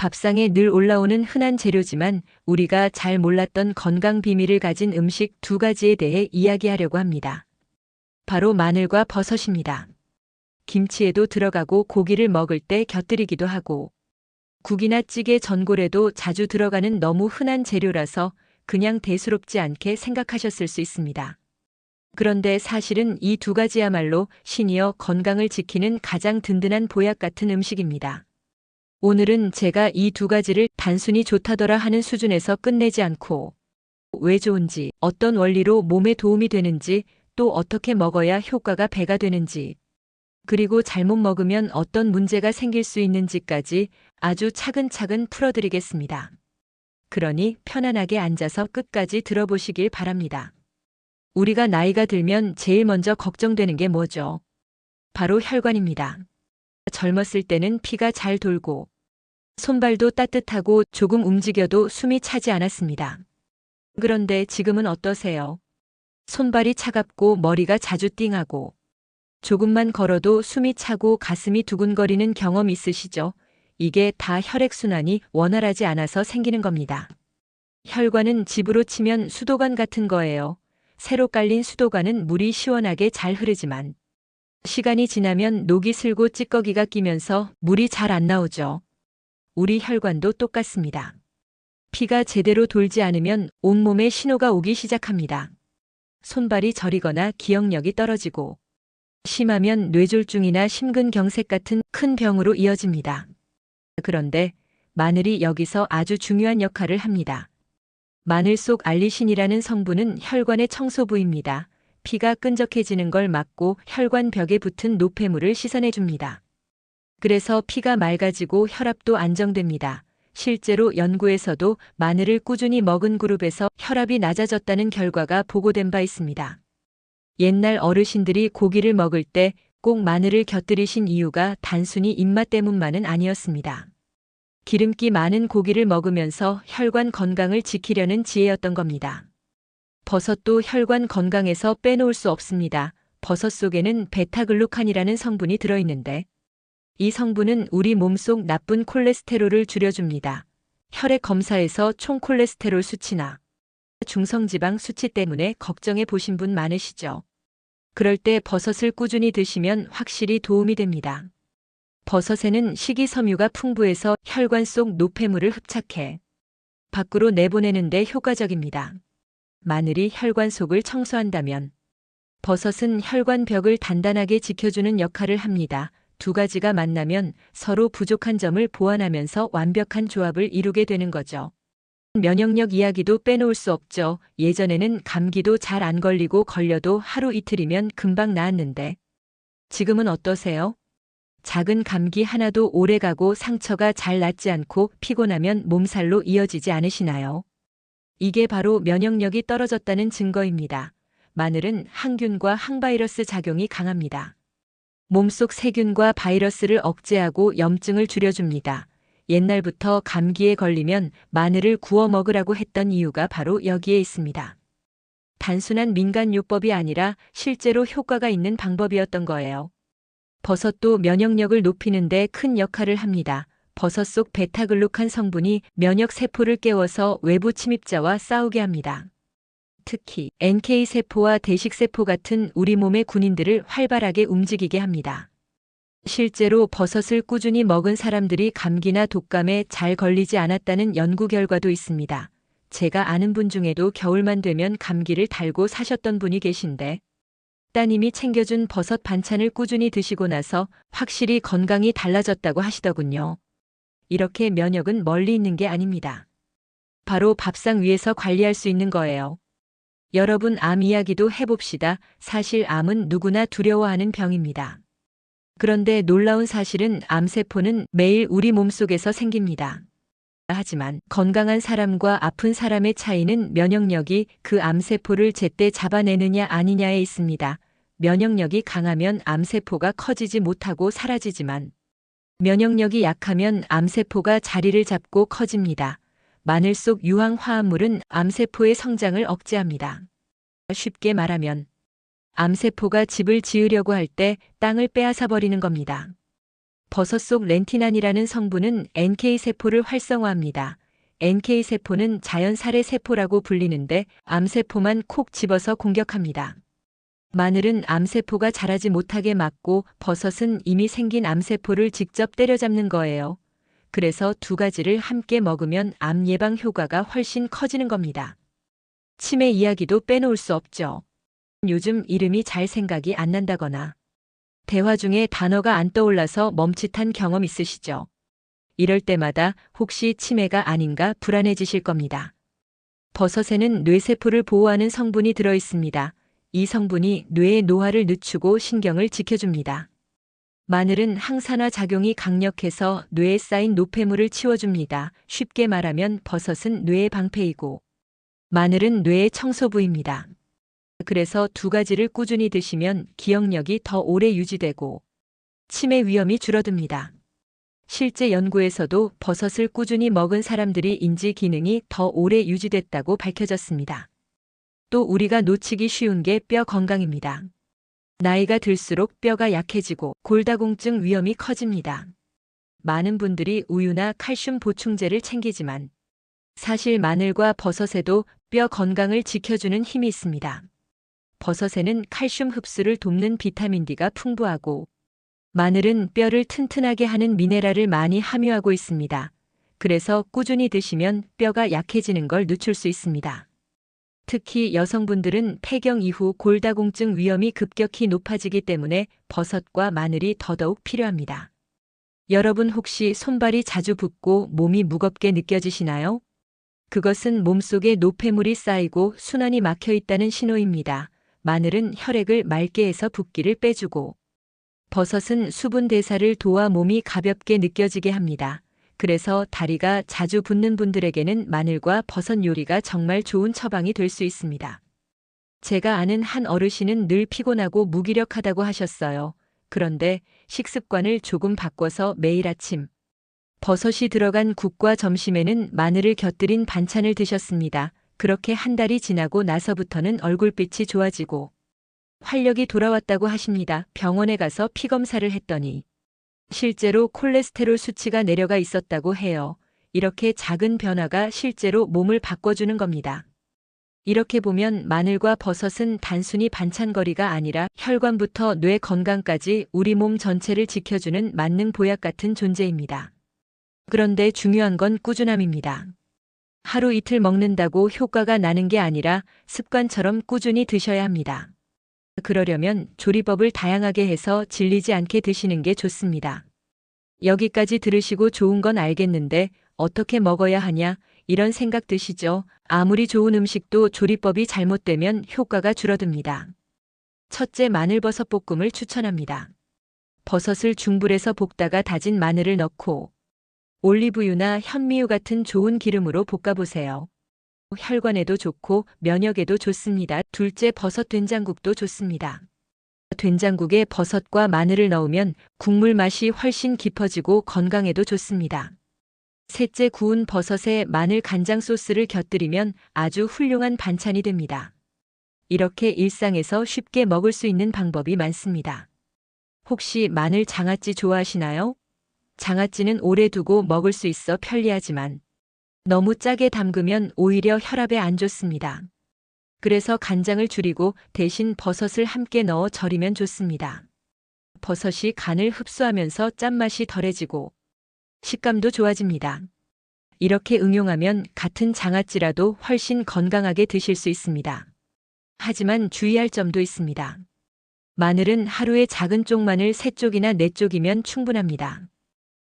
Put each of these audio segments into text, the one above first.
밥상에 늘 올라오는 흔한 재료지만 우리가 잘 몰랐던 건강 비밀을 가진 음식 두 가지에 대해 이야기하려고 합니다. 바로 마늘과 버섯입니다. 김치에도 들어가고 고기를 먹을 때 곁들이기도 하고 국이나 찌개, 전골에도 자주 들어가는 너무 흔한 재료라서 그냥 대수롭지 않게 생각하셨을 수 있습니다. 그런데 사실은 이 두 가지야말로 신이어 건강을 지키는 가장 든든한 보약 같은 음식입니다. 오늘은 제가 이 두 가지를 단순히 좋다더라 하는 수준에서 끝내지 않고 왜 좋은지, 어떤 원리로 몸에 도움이 되는지, 또 어떻게 먹어야 효과가 배가 되는지, 그리고 잘못 먹으면 어떤 문제가 생길 수 있는지까지 아주 차근차근 풀어드리겠습니다. 그러니 편안하게 앉아서 끝까지 들어보시길 바랍니다. 우리가 나이가 들면 제일 먼저 걱정되는 게 뭐죠? 바로 혈관입니다. 젊었을 때는 피가 잘 돌고 손발도 따뜻하고 조금 움직여도 숨이 차지 않았습니다. 그런데 지금은 어떠세요? 손발이 차갑고 머리가 자주 띵하고 조금만 걸어도 숨이 차고 가슴이 두근거리는 경험 있으시죠? 이게 다 혈액순환이 원활하지 않아서 생기는 겁니다. 혈관은 집으로 치면 수도관 같은 거예요. 새로 깔린 수도관은 물이 시원하게 잘 흐르지만 시간이 지나면 녹이 슬고 찌꺼기가 끼면서 물이 잘 안 나오죠. 우리 혈관도 똑같습니다. 피가 제대로 돌지 않으면 온몸에 신호가 오기 시작합니다. 손발이 저리거나 기억력이 떨어지고 심하면 뇌졸중이나 심근경색 같은 큰 병으로 이어집니다. 그런데 마늘이 여기서 아주 중요한 역할을 합니다. 마늘 속 알리신이라는 성분은 혈관의 청소부입니다. 피가 끈적해지는 걸 막고 혈관 벽에 붙은 노폐물을 씻어내줍니다. 그래서 피가 맑아지고 혈압도 안정됩니다. 실제로 연구에서도 마늘을 꾸준히 먹은 그룹에서 혈압이 낮아졌다는 결과가 보고된 바 있습니다. 옛날 어르신들이 고기를 먹을 때 꼭 마늘을 곁들이신 이유가 단순히 입맛 때문만은 아니었습니다. 기름기 많은 고기를 먹으면서 혈관 건강을 지키려는 지혜였던 겁니다. 버섯도 혈관 건강에서 빼놓을 수 없습니다. 버섯 속에는 베타글루칸이라는 성분이 들어있는데 이 성분은 우리 몸속 나쁜 콜레스테롤을 줄여줍니다. 혈액 검사에서 총 콜레스테롤 수치나 중성지방 수치 때문에 걱정해 보신 분 많으시죠? 그럴 때 버섯을 꾸준히 드시면 확실히 도움이 됩니다. 버섯에는 식이섬유가 풍부해서 혈관 속 노폐물을 흡착해 밖으로 내보내는 데 효과적입니다. 마늘이 혈관 속을 청소한다면 버섯은 혈관 벽을 단단하게 지켜주는 역할을 합니다. 두 가지가 만나면 서로 부족한 점을 보완하면서 완벽한 조합을 이루게 되는 거죠. 면역력 이야기도 빼놓을 수 없죠. 예전에는 감기도 잘 안 걸리고 걸려도 하루 이틀이면 금방 나았는데 지금은 어떠세요? 작은 감기 하나도 오래가고 상처가 잘 낫지 않고 피곤하면 몸살로 이어지지 않으시나요? 이게 바로 면역력이 떨어졌다는 증거입니다. 마늘은 항균과 항바이러스 작용이 강합니다. 몸속 세균과 바이러스를 억제하고 염증을 줄여줍니다. 옛날부터 감기에 걸리면 마늘을 구워 먹으라고 했던 이유가 바로 여기에 있습니다. 단순한 민간요법이 아니라 실제로 효과가 있는 방법이었던 거예요. 버섯도 면역력을 높이는 데 큰 역할을 합니다. 버섯 속 베타글루칸 성분이 면역세포를 깨워서 외부 침입자와 싸우게 합니다. 특히 NK세포와 대식세포 같은 우리 몸의 군인들을 활발하게 움직이게 합니다. 실제로 버섯을 꾸준히 먹은 사람들이 감기나 독감에 잘 걸리지 않았다는 연구 결과도 있습니다. 제가 아는 분 중에도 겨울만 되면 감기를 달고 사셨던 분이 계신데 따님이 챙겨준 버섯 반찬을 꾸준히 드시고 나서 확실히 건강이 달라졌다고 하시더군요. 이렇게 면역은 멀리 있는 게 아닙니다. 바로 밥상 위에서 관리할 수 있는 거예요. 여러분, 암 이야기도 해봅시다. 사실 암은 누구나 두려워하는 병입니다. 그런데 놀라운 사실은 암세포는 매일 우리 몸속에서 생깁니다. 하지만 건강한 사람과 아픈 사람의 차이는 면역력이 그 암세포를 제때 잡아내느냐 아니냐에 있습니다. 면역력이 강하면 암세포가 커지지 못하고 사라지지만 면역력이 약하면 암세포가 자리를 잡고 커집니다. 마늘 속 유황 화합물은 암세포의 성장을 억제합니다. 쉽게 말하면 암세포가 집을 지으려고 할 때 땅을 빼앗아 버리는 겁니다. 버섯 속 렌티난이라는 성분은 NK세포를 활성화합니다. NK세포는 자연 살해 세포라고 불리는데 암세포만 콕 집어서 공격합니다. 마늘은 암세포가 자라지 못하게 막고 버섯은 이미 생긴 암세포를 직접 때려잡는 거예요. 그래서 두 가지를 함께 먹으면 암 예방 효과가 훨씬 커지는 겁니다. 치매 이야기도 빼놓을 수 없죠. 요즘 이름이 잘 생각이 안 난다거나 대화 중에 단어가 안 떠올라서 멈칫한 경험 있으시죠? 이럴 때마다 혹시 치매가 아닌가 불안해지실 겁니다. 버섯에는 뇌세포를 보호하는 성분이 들어 있습니다. 이 성분이 뇌의 노화를 늦추고 신경을 지켜줍니다. 마늘은 항산화 작용이 강력해서 뇌에 쌓인 노폐물을 치워줍니다. 쉽게 말하면 버섯은 뇌의 방패이고 마늘은 뇌의 청소부입니다. 그래서 두 가지를 꾸준히 드시면 기억력이 더 오래 유지되고 치매 위험이 줄어듭니다. 실제 연구에서도 버섯을 꾸준히 먹은 사람들이 인지 기능이 더 오래 유지됐다고 밝혀졌습니다. 또 우리가 놓치기 쉬운 게 뼈 건강입니다. 나이가 들수록 뼈가 약해지고 골다공증 위험이 커집니다. 많은 분들이 우유나 칼슘 보충제를 챙기지만 사실 마늘과 버섯에도 뼈 건강을 지켜주는 힘이 있습니다. 버섯에는 칼슘 흡수를 돕는 비타민 D가 풍부하고 마늘은 뼈를 튼튼하게 하는 미네랄을 많이 함유하고 있습니다. 그래서 꾸준히 드시면 뼈가 약해지는 걸 늦출 수 있습니다. 특히 여성분들은 폐경 이후 골다공증 위험이 급격히 높아지기 때문에 버섯과 마늘이 더더욱 필요합니다. 여러분 혹시 손발이 자주 붓고 몸이 무겁게 느껴지시나요? 그것은 몸속에 노폐물이 쌓이고 순환이 막혀 있다는 신호입니다. 마늘은 혈액을 맑게 해서 붓기를 빼주고 버섯은 수분 대사를 도와 몸이 가볍게 느껴지게 합니다. 그래서 다리가 자주 붓는 분들에게는 마늘과 버섯 요리가 정말 좋은 처방이 될 수 있습니다. 제가 아는 한 어르신은 늘 피곤하고 무기력하다고 하셨어요. 그런데 식습관을 조금 바꿔서 매일 아침 버섯이 들어간 국과 점심에는 마늘을 곁들인 반찬을 드셨습니다. 그렇게 한 달이 지나고 나서부터는 얼굴빛이 좋아지고 활력이 돌아왔다고 하십니다. 병원에 가서 피 검사를 했더니 실제로 콜레스테롤 수치가 내려가 있었다고 해요. 이렇게 작은 변화가 실제로 몸을 바꿔주는 겁니다. 이렇게 보면 마늘과 버섯은 단순히 반찬거리가 아니라 혈관부터 뇌 건강까지 우리 몸 전체를 지켜주는 만능 보약 같은 존재입니다. 그런데 중요한 건 꾸준함입니다. 하루 이틀 먹는다고 효과가 나는 게 아니라 습관처럼 꾸준히 드셔야 합니다. 그러려면 조리법을 다양하게 해서 질리지 않게 드시는 게 좋습니다. 여기까지 들으시고 좋은 건 알겠는데 어떻게 먹어야 하냐 이런 생각 드시죠? 아무리 좋은 음식도 조리법이 잘못되면 효과가 줄어듭니다. 첫째, 마늘버섯 볶음을 추천합니다. 버섯을 중불에서 볶다가 다진 마늘을 넣고 올리브유나 현미유 같은 좋은 기름으로 볶아보세요. 혈관에도 좋고 면역에도 좋습니다. 둘째, 버섯 된장국도 좋습니다. 된장국에 버섯과 마늘을 넣으면 국물 맛이 훨씬 깊어지고 건강에도 좋습니다. 셋째, 구운 버섯에 마늘 간장 소스를 곁들이면 아주 훌륭한 반찬이 됩니다. 이렇게 일상에서 쉽게 먹을 수 있는 방법이 많습니다. 혹시 마늘 장아찌 좋아하시나요? 장아찌는 오래 두고 먹을 수 있어 편리하지만 너무 짜게 담그면 오히려 혈압에 안 좋습니다. 그래서 간장을 줄이고 대신 버섯을 함께 넣어 절이면 좋습니다. 버섯이 간을 흡수하면서 짠맛이 덜해지고 식감도 좋아집니다. 이렇게 응용하면 같은 장아찌라도 훨씬 건강하게 드실 수 있습니다. 하지만 주의할 점도 있습니다. 마늘은 하루에 작은 쪽마늘 3쪽이나 4쪽이면 충분합니다.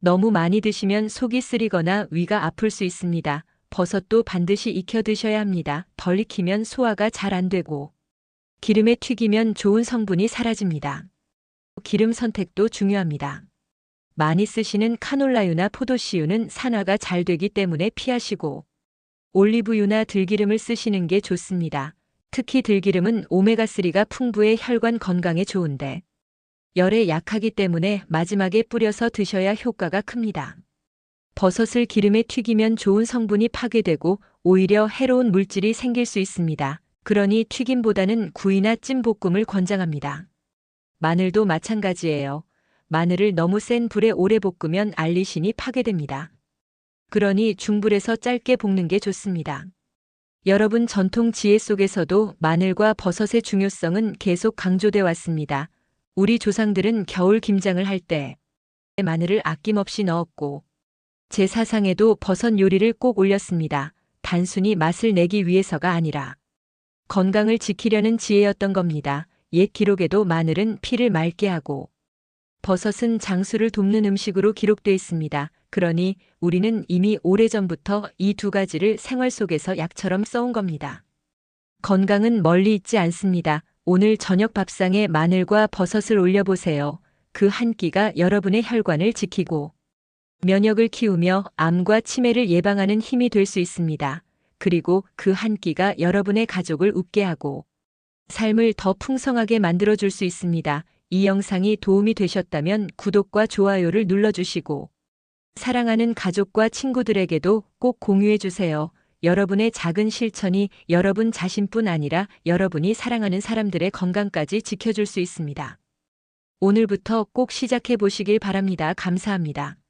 너무 많이 드시면 속이 쓰리거나 위가 아플 수 있습니다. 버섯도 반드시 익혀 드셔야 합니다. 덜 익히면 소화가 잘 안 되고 기름에 튀기면 좋은 성분이 사라집니다. 기름 선택도 중요합니다. 많이 쓰시는 카놀라유나 포도씨유는 산화가 잘 되기 때문에 피하시고 올리브유나 들기름을 쓰시는 게 좋습니다. 특히 들기름은 오메가3가 풍부해 혈관 건강에 좋은데 열에 약하기 때문에 마지막에 뿌려서 드셔야 효과가 큽니다. 버섯을 기름에 튀기면 좋은 성분이 파괴되고 오히려 해로운 물질이 생길 수 있습니다. 그러니 튀김보다는 구이나 찜볶음을 권장합니다. 마늘도 마찬가지예요. 마늘을 너무 센 불에 오래 볶으면 알리신이 파괴됩니다. 그러니 중불에서 짧게 볶는 게 좋습니다. 여러분, 전통 지혜 속에서도 마늘과 버섯의 중요성은 계속 강조돼 왔습니다. 우리 조상들은 겨울 김장을 할 때 마늘을 아낌없이 넣었고 제사상에도 버섯 요리를 꼭 올렸습니다. 단순히 맛을 내기 위해서가 아니라 건강을 지키려는 지혜였던 겁니다. 옛 기록에도 마늘은 피를 맑게 하고 버섯은 장수를 돕는 음식으로 기록돼 있습니다. 그러니 우리는 이미 오래전부터 이 두 가지를 생활 속에서 약처럼 써온 겁니다. 건강은 멀리 있지 않습니다. 오늘 저녁 밥상에 마늘과 버섯을 올려보세요. 그 한 끼가 여러분의 혈관을 지키고 면역을 키우며 암과 치매를 예방하는 힘이 될 수 있습니다. 그리고 그 한 끼가 여러분의 가족을 웃게 하고 삶을 더 풍성하게 만들어줄 수 있습니다. 이 영상이 도움이 되셨다면 구독과 좋아요를 눌러주시고 사랑하는 가족과 친구들에게도 꼭 공유해주세요. 여러분의 작은 실천이 여러분 자신뿐 아니라 여러분이 사랑하는 사람들의 건강까지 지켜줄 수 있습니다. 오늘부터 꼭 시작해 보시길 바랍니다. 감사합니다.